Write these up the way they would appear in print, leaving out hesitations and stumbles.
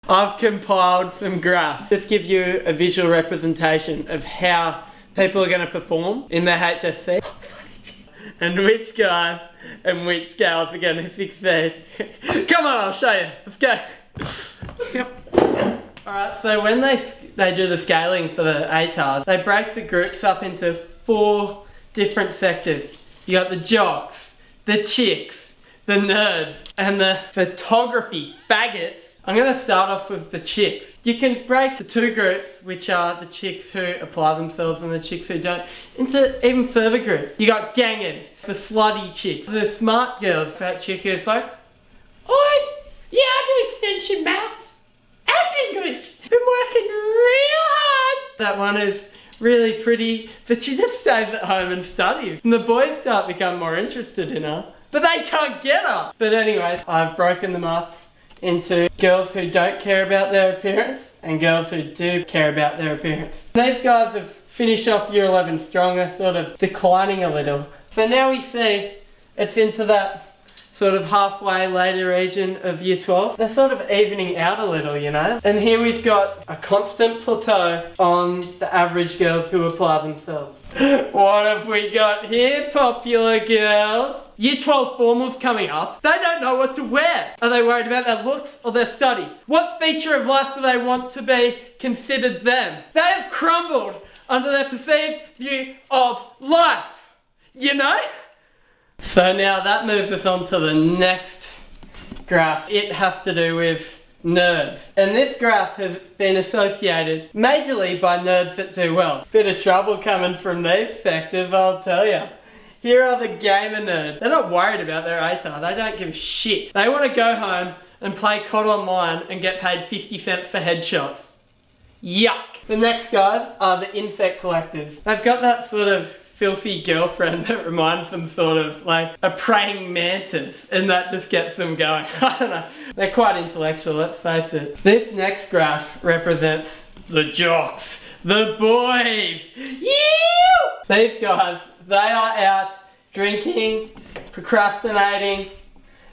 I've compiled some graphs. Just give you a visual representation of how people are going to perform in the HSC. And which guys and which girls are going to succeed. Come on, I'll show you. Let's go. Yep. Alright, so when they do the scaling for the ATARs, they break the groups up into 4 different sectors. You got the jocks, the chicks, the nerds, and the photography faggots. I'm going to start off with the chicks. You can break the 2 groups, which are the chicks who apply themselves and the chicks who don't, into even further groups. You got gangers, the slutty chicks, the smart girls, that chick who's like, oi, yeah, I do extension maths and English. Been working real hard. That one is really pretty, but she just stays at home and studies. And the boys start becoming more interested in her, but they can't get her. But anyway, I've broken them up into girls who don't care about their appearance and girls who do care about their appearance. These guys have finished off year 11 strong, they're sort of declining a little. So now we see it's into that sort of halfway later region of year 12. They're sort of evening out a little, you know. And here we've got a constant plateau on the average girls who apply themselves. What have we got here, popular girls? Year 12 formals coming up. They don't know what to wear. Are they worried about their looks or their study? What feature of life do they want to be considered them? They have crumbled under their perceived view of life, you know? So now that moves us on to the next graph. It has to do with nerds. And this graph has been associated majorly by nerds that do well. Bit of trouble coming from these sectors, I'll tell you. Here are the gamer nerds. They're not worried about their ATAR. They don't give a shit. They want to go home and play COD Online and get paid 50 cents for headshots. Yuck. The next guys are the insect collectors. They've got that sort of filthy girlfriend that reminds them sort of like a praying mantis, and that just gets them going. I don't know. They're quite intellectual, let's face it. This next graph represents the jocks, the boys. Yeah! These guys, they are out drinking, procrastinating,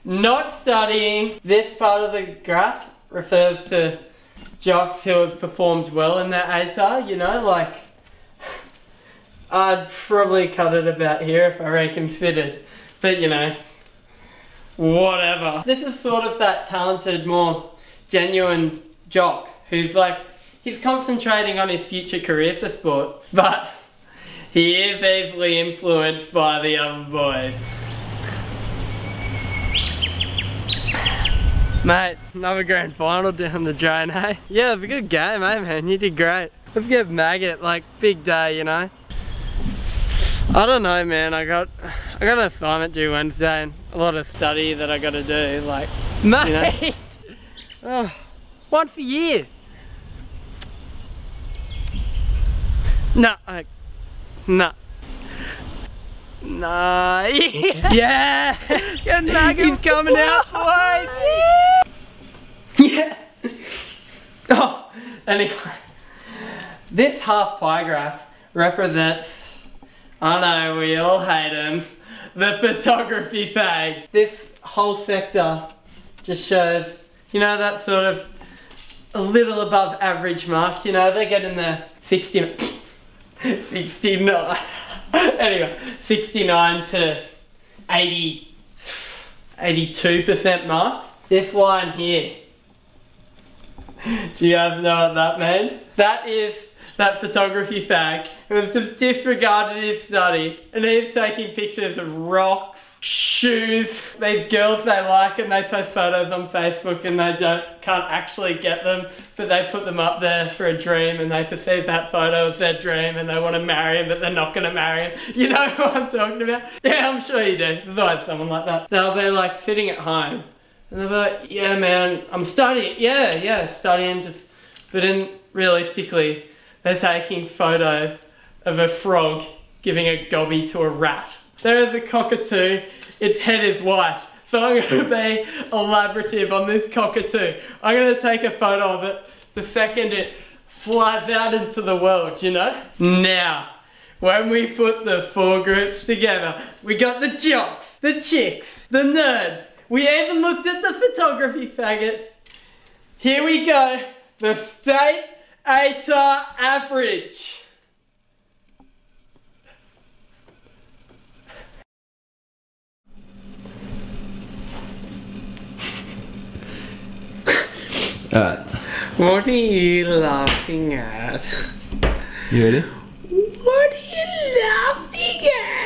not studying. This part of the graph refers to jocks who have performed well in their ATAR, you know, like I'd probably cut it about here if I reconsidered, but you know, whatever. This is sort of that talented, more genuine jock who's like, he's concentrating on his future career for sport, but he is easily influenced by the other boys. Mate, another grand final down the drain, hey? Yeah, it was a good game, eh, man? You did great. Let's get maggot, like, big day, you know? I don't know, man. I got an assignment due Wednesday and a lot of study that I got to do, like, mate. You know? Oh, once a year. No, no. Nah. Yeah. Good maggot. He's coming out. Boys. Yeah. Oh, anyway. This half pie graph represents, I know we all hate him, the photography fags. This whole sector just shows, you know, that sort of a little above average mark, you know, they get in the 69. Anyway, 69 to 82% marks. This line here, do you guys know what that means? That is that photography fag who has just disregarded his study and he's taking pictures of rocks, shoes, these girls they like, and they post photos on Facebook and they can't actually get them, but they put them up there for a dream and they perceive that photo as their dream and they want to marry him but they're not going to marry him. You know who I'm talking about? Yeah, I'm sure you do. There's always someone like that. They'll be like sitting at home and they'll be like, yeah man, I'm studying. Yeah, studying, just, but then realistically they're taking photos of a frog giving a gobby to a rat. There is a cockatoo, its head is white. So I'm going to be elaborative on this cockatoo. I'm going to take a photo of it the second it flies out into the world, you know? Now, when we put the 4 groups together, we got the jocks, the chicks, the nerds. We even looked at the photography faggots. Here we go. The state ATAR average. Alright. What are you laughing at? You ready? What are you laughing at?